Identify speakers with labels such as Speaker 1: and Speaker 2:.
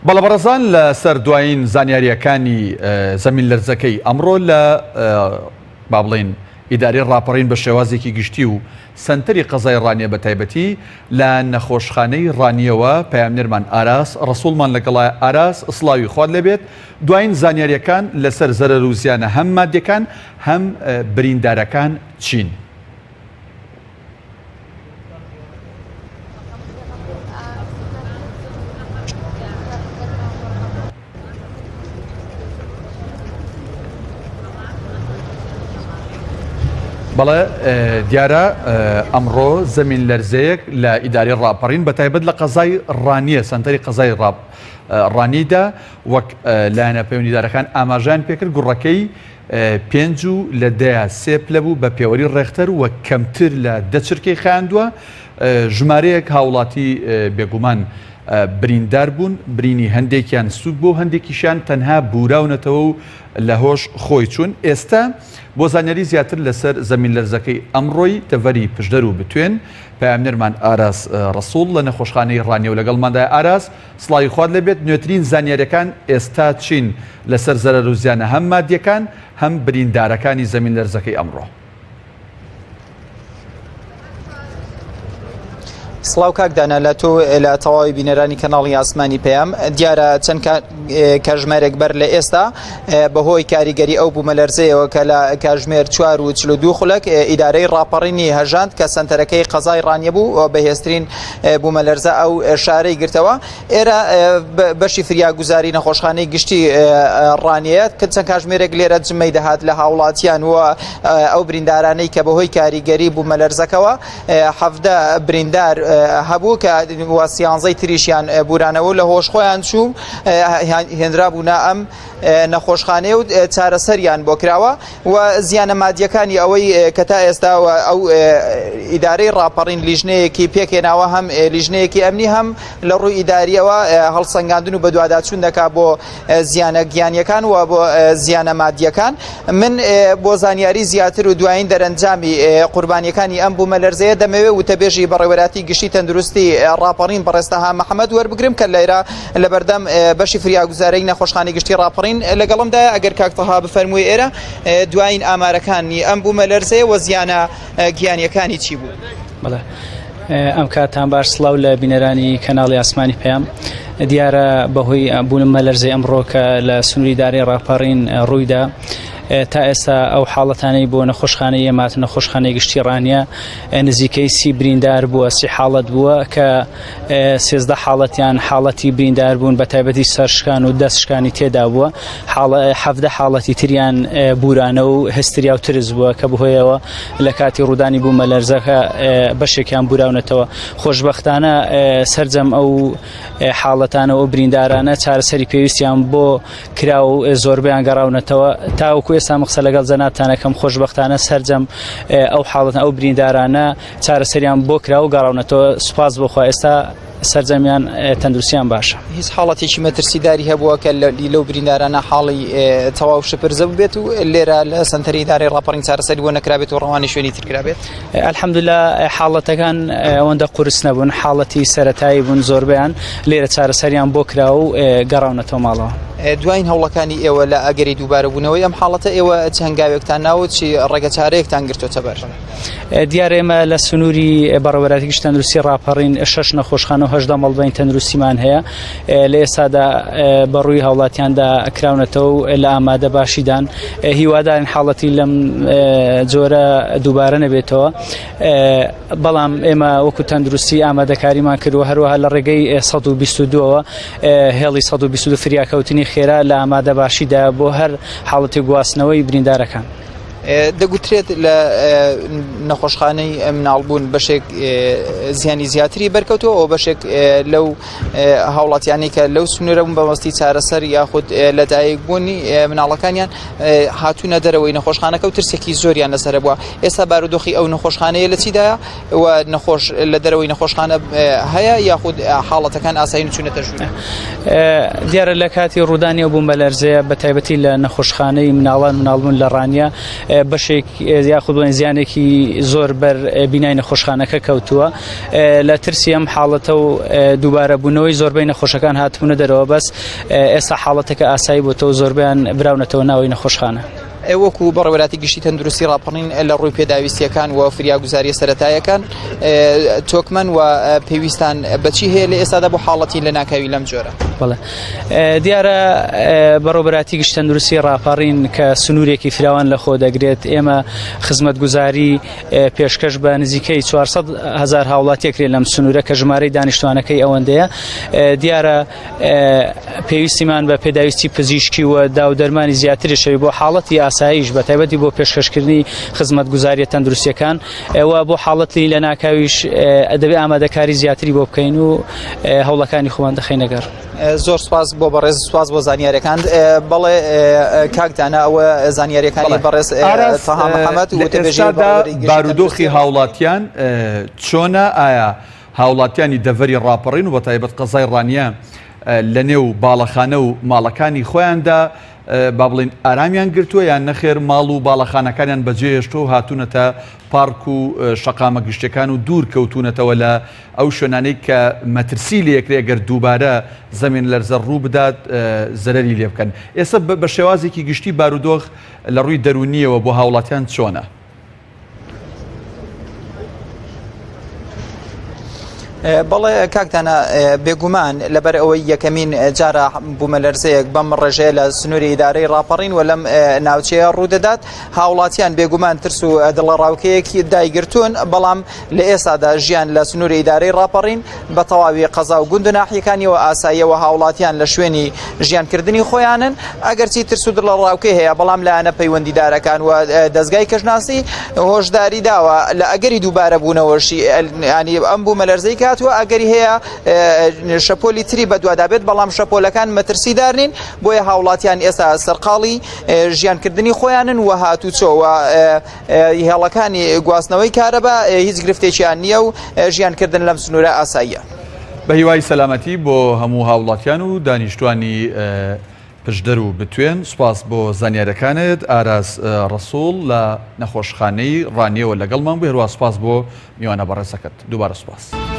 Speaker 1: بەڵەبەڕێزان لە سەر دوایین زانیاریەکانی زەمین لەرزەکەی ئەمڕۆ لە با بڵێن ئیداری ڕاپەڕین بە شێوازێکی گشتی و سەنتەری قەزای ڕانیە بە تایبەتی لە نەخۆشخانەی ڕانیەوە پەیامنێرمان ئاراس ڕەسوڵمان لەگەڵای ئاراس ئسڵاوی خوارد لەبێت. دوایین زانیاریەکان لەسەر زەرەر و زیانە هەم مادیەکان هەم بریندارەکان چین؟ بەڵێ دیارە ئەمڕۆ زەمین لەرزەیەک لە ئیداری ڕاپەڕین بە تایبەت لە قەزای ڕانیە سەنتەری قەزای ڕانیدا وەک لایەنە پەیوەندیدارەکان ئاماژیان پێکرد گوڕەکەی 5/3 پلە بوو بە پێوەری ڕێختەر وە کەمتر لە 10 چرکەی خایاندووە. ژمارەیەک هاوڵاتی بێگومان بریندار بوون، برینی هەندێکیان سوود بۆ هەندێکیشان تەنها بوراونەتەوە و لە هۆش خۆی چوون. ئێستا بۆ زانیاری زیاتر لەسەر زەمین لەرزەکەی ئەمڕۆی تەڤەری پشدەر و بتوێن پەیامنێرمان ئاراس ڕەسوڵ لە نەخۆشخانەی ڕانیە و لەگەڵماندا. ئاراس سڵاوی خوارد لەبێت، نوێترین زانیاریەکان ئێستا چین لەسەر زەرەر و زیانە هەم مادیەکان هەم بریندارەکانی زەمین لەرزەکەی ئەمڕۆ؟
Speaker 2: سڵاو کاکدانا لە تۆ لە تەواوی بینەرانی کەناڵی ئاسمانی پێیام دیارە چەند کاژمێرێک بەر لە ئێستا بەهۆی کاریگەری ئەو بوومەلەرزەیەوە کە لە کاژمێر 42 خولەک ئیدارەی ڕاپەڕینی هەژاند کە سەنتەرەکەی قەزای ڕانیە بوو بەهێزترین بوومەلەرزە ئەو شارەی گرتەوە. ئێرە بەشی فریاگوزاری نەخۆشخانەی گشتی ڕانیەت کە چەند کاژمێرێک لێرە جمەی دەهات لە هاوڵاتیان وە ئەو بریندارانەی کە بەهۆی کاریگەری بوومەلەرزەکەەوە 17 بریندار هەبوو کە واسیانزەی تریشیان بورانەوە لە هۆش خۆیان چوو هێنرا بوونا ئەم نەخۆشخانەیە و چارەسەریان بۆ کراوە و زیانە مادیەکانی ئەوەی کە تا ئێستا ئەو ئیدارەی ڕاپەڕین لیژنەیەکی پێکێناوە هەم لیژنەیەکی ئەمنی هەم لە ڕووی ئیداریەوە هەڵسەنگاندن و بە دوواداچوون دەکا بۆ زیانە گیانیەکان و بۆ زیانە مادیەکان. من بۆ زانیاری زیاتر و دوایین دەرەنجامی قوربانیەکانی ئەم بوومەلەرزەیە دەمەوێت وتەبێژی بەڕێوەبەراتی گشتی تەندروستی ڕاپەڕین بەڕێستەها محەممەد وەربگرم کە لێرە لە بەردەم بەشی فریاگوزارەی نەخۆشخانەی گشتی ڕاپەڕین لەگەڵمدایە. ئەگەر کاکتەها بفەرمووی ئێرە دوایین ئامارەکانی ئەم بوومەلەرزەیە وە زیانە گیانیەکانی چی بوو؟
Speaker 3: بەڵێ ئەم کاتان باش سڵاو لە بینەرانی کەناڵی ئاسمانی پێیام. دیارە بەهۆی بوونمەلەرزەی ئەمڕۆ کە لە سنووری دارەی ڕاپەڕین ڕوویدا تا ئێستا ئەو حاڵەتانەی بۆ نەخۆشخانەی ئێمات نەخۆشخانەی گشتی ڕانیە نزیکەی 30 بریندار بووە، 30 حاڵەت بووە کە 13 حاڵەتیان حاڵەتی بریندار بوون بە تایبەتی سەرشکان و دەستشکانی تێدا بووە. 17 حاڵەتی تریان بورانە و هستریا و ترس بووە کە بەهۆیەوە لە کاتی ڕوودانی بوومەلەرزەکە بەشێکیان بوراونەتەوە. خۆشبەختانە سەرجەم ئەو حاڵەتانە و بریندارانە چارەسەری پێویستیان بۆ کرا و زۆربیان گەڕاونەتەوە. تاوەکو ئێستا قسە لەگەڵ جەنابتانەکەم خۆشبەختانە سەرجەم ئەو حاڵەتە ئەو بریندارانە چارەسەریان بۆ کرا و گەڕاونەتەوە. سوپاس بۆخوا ئێستا سەرجەمیان تەندروستیان باشە.
Speaker 2: هیچ حاڵەتێکی مەترسیداری هەبووە کە لەو بریندارانە حاڵی تەواو شپرزە بێت و لێرە لە سەنتەری ئیدارەی ڕاپەڕین چارەسەری بۆ نەکرابێت و ڕەوانی شوێنی ترکرابێت؟
Speaker 3: ئەلحەمدولیلا حاڵەتەکان ئەوەندە قورس نەبوون، حاڵەتی سەرەتایی بوون، زۆربیان لێرە چارەسەریان بۆ کرا و گەڕاونەتەوە ماڵەوە.
Speaker 2: دوایین هەوڵەکانی ئێوە لە ئەگەری دووبارە بوونەوەی ئەم حاڵەتە ئێوە هەنگاوێکتان ناوت چی ڕێگە چارەیەکتان گرتوتە بەر؟
Speaker 3: دیارە ئێمە لە سنووری بەڕێوەبەراتی گشتی تەندروستی ڕاپەڕین 6 نەخۆشخانە و 18 مەڵبەین تەندروستیمان هەیە. لە ئێستادا بەڕووی هەوڵاتیاندا کراونەتەوە و لە ئامادە باشیدان هیوادارین حاڵەتی لەم جۆرە دووبارە نەبێتەوە. بەڵام ئێمە وەکو تەندروستی ئامادەکاریمان کردووە هەروەها لە ڕێگەی 122ەوە هێڵی 122 فریاکەوتنی خێرا لە ئامادە باشیدا بۆ هەر حاڵەتی گواستنەوەی بریندارەکان.
Speaker 2: دەگوترێت لە نەخۆشخانەی مناڵبوون بەشێک زیانی زیاتری بەرکەوتەوە ئەو بەشێک لەو هاوڵاتیانی کە لەو سنوورە بوون بەمەستی چارەسەر یاخود لەدایک بوونی مناڵەکانیان هاتوونە دەرەوەی نەخۆشخانەکە و ترسێکی زۆریان لەسەر بووە. ئێستا بارودۆخی ئەو نەخۆشخانەیە لە چیدایە و نەخۆش لە دەرەوەی نەخۆشخانە هەیە یاخود حاڵەتەکان ئاسایی چوونەتە ژوورە؟
Speaker 3: دیارە لە کاتی ڕوودانی ئەو بوومەلەرزەیە بە تایبەتی لە نەخۆشخانەی مناڵان مناڵبوون لە ڕانیە بەشێک یاخود زیانێکی زۆر بەر بینای نەخۆشخانەکە کەوتووە لە ترسی ئەم حاڵەتە و دووبارە بوونەوەی زۆربەی نەخۆشەکان هاتبوونە دەرەوە بەس ئێستا حاڵەتەکە ئاسایی بۆتەوە زۆربیان براونەتەوە ناوەی نەخۆشخانە.
Speaker 2: وەکو بەڕێوەبەری گشتی تەندروستی ڕاپەڕین لە ڕووی پێداویستیەکان و فریاگوزاریە سەرەتایەکان تۆکمەن و پێویستان بەچی هەیە لە ئێستادا بۆ حاڵەتی لە ناکاوی لەم جۆرە؟
Speaker 3: بەڵێ دیارە بەڕێوەبەری گشتی تەندروستی ڕاپەڕین کە سنوورێکی فراوان لە خۆ دەگرێت ئێمە خزمەتگوزاری پێشکەش بە نزیکەی 400,000 هاوڵاتیەکرێت لەم سنوورە کە ژمارەی دانیشتوانەکەی ئەوەندەیە دیارە پێویستیمان بە پێداویستی پزیشکی و داودەرمانی زیاتریشەوی بۆ حاڵەتی ئاساییش بە تایبەتی بۆ پێشکەشکردنی خزمەتگوزاریە تەندروستیەکان ئێوە بۆ حاڵەتی لە ناکاویش ئەدەبێ ئامادەکاری زیاتری بۆ بکەین و هەوڵەکانی خۆمان دەخینەگەر.
Speaker 2: زۆر سپاس بۆ بەڕێز سپاس بۆ زانیاریەکان بەڵێ کاکدانە ئەوە زانیاریەکانی بەڕێز تەها محەممەد و
Speaker 1: بارودۆخی هاوڵاتیان چۆنە ئایا هاوڵاتیانی دەڤەری ڕاپەڕین و بە تایبەت قەزای ڕانیە لە نێو باڵەخانە و ماڵەکانی خۆیاندا با بڵین ئارامیان گرتووە یان نەخێر ماڵ و باڵەخانەکانیان بەجێهێشتۆ و هاتوونەتە پارک و شەقامە گشتەکان و دوور کەوتونەتەوە لە ئەو شوێنانەی کە مەترسی لە یەکرێ گەر دووبارە زەمین لەرزە ڕوو بدات زەرەری لێ بکەن. ئێستا بە شێوازێکی گشتی بارودۆخ لە ڕووی دەرونیەوە بۆ هاوڵاتیان چۆنە؟
Speaker 2: بەڵێ کاکتانە بێگومان لەبەر ئەوەی یەکەمین جارە بوومەلەرزەیەک بەم ڕێژەیە لە سنووری ئیدارەی ڕاپەڕین و لەم ناوچەیە ڕوودەدات هاوڵاتیان بێگومان ترس و دڵەڕاوکەیەکی دایگرتوون بەڵام لە ئێستادا ژیان لە سنووری ئیدارەی ڕاپەڕین بە تەواوی قەزا و گوند و ناحیەکانیەوە ئاساییەوە هاوڵاتیان لە شوێنی ژیانکردنی خۆیانن ئەگەرچی ترس و دڵەڕاوکەی هەیە بەڵام لایەنە پەیوەندیدارەکان و دەستگای کەژناسی هۆشداری داوە لە ئەگەری دووبارە بوونەوەشی ینی ئەم بوومەلەرزەی و ئەگەری هەیە شەپۆلی تری بەدوادابێت بەڵام شەپۆلەکان مەترسیدار نین بۆیە هاوڵاتیان ئێستا سەرقاڵی ژیانکردنی خۆیانن و هاتوچۆوە هێڵەکانی گواستنەوەی کارەبا هیچ گرفتێکیان نییە و ژیانکردن لەم سنوورە ئاساییە.
Speaker 1: بە هیوای سەلامەتی بۆ هەموو هاوڵاتیان و دانیشتوانی پشدەر و بتوێن سوپاس بۆ زانیارەکانت ئاراس ڕەسوڵ لە نەخۆشخانەی ڕانیەوە لەگەڵمان بێ هەروە سوپاس بۆ میوانە بەڕێزەکەت دووبارە سوپاس.